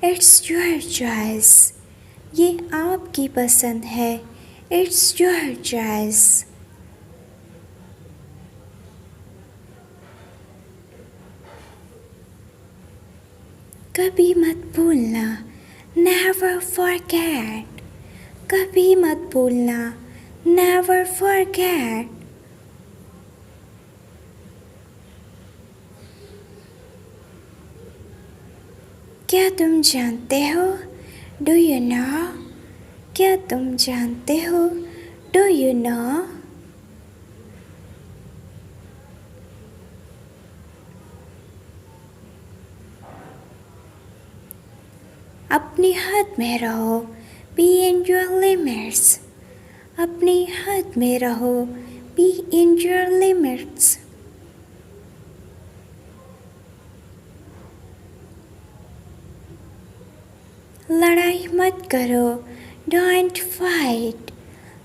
It's your choice. ये आपकी पसंद है। It's your choice. कभी मत भूलना, नेवर फॉरगेट। कभी मत भूलना, नेवर फॉरगेट। क्या तुम जानते हो? Do you know? क्या तुम जानते हो? Do you know? अपनी हद में रहो। Be in your limits. अपनी हद में रहो। Be in your limits. लड़ाई मत करो। Don't fight.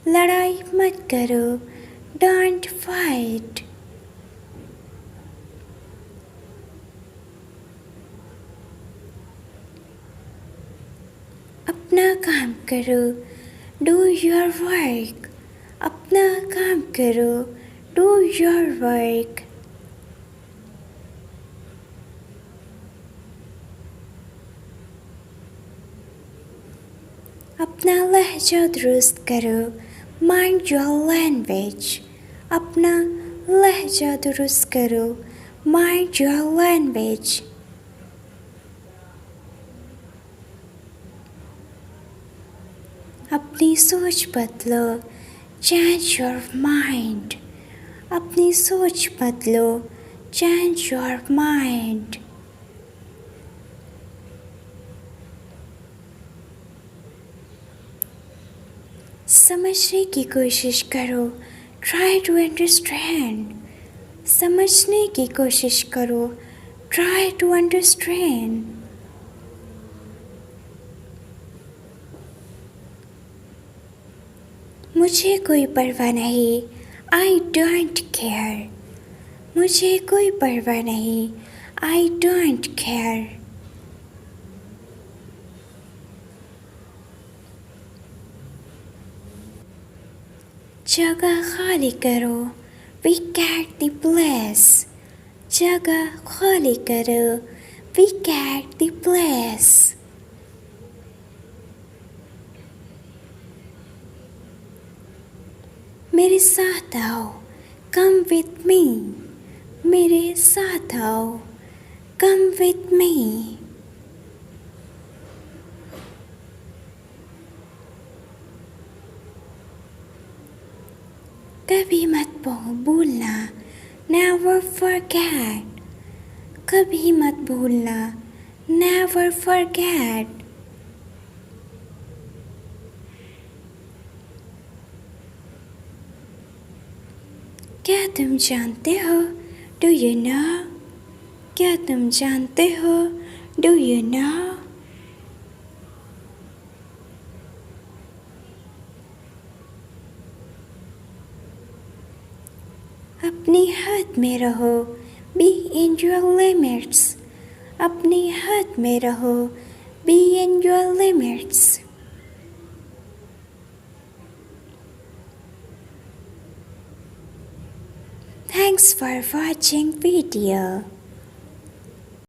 लड़ाई मत करो। Don't fight. अपना काम करो। Do your work. अपना काम करो। Do your work. अपना लहजा दुरुस्त करो। Mind your language. अपना लहजा दुरुस्त करो। Mind your language. अपनी सोच बदलो। Change your mind. अपनी सोच बदलो। Change your mind. समझने की कोशिश करो। Try to understand. समझने की कोशिश करो। Try to understand. मुझे कोई परवाह नहीं। I don't care. मुझे कोई परवाह नहीं। I don't care. जगह खाली करो। Vacate the place। जगह खाली करो। Vacate the place। मेरे साथ आओ। Come with me। मेरे साथ आओ। Come with me। कभी मत भूलना। Never forget। कभी मत भूलना। Never forget। क्या तुम जानते हो? Do you know? क्या तुम जानते हो? Do you know? अपनी हद में रहो। Be in your limits. अपनी हद में रहो। Be in your limits. Thanks for watching video.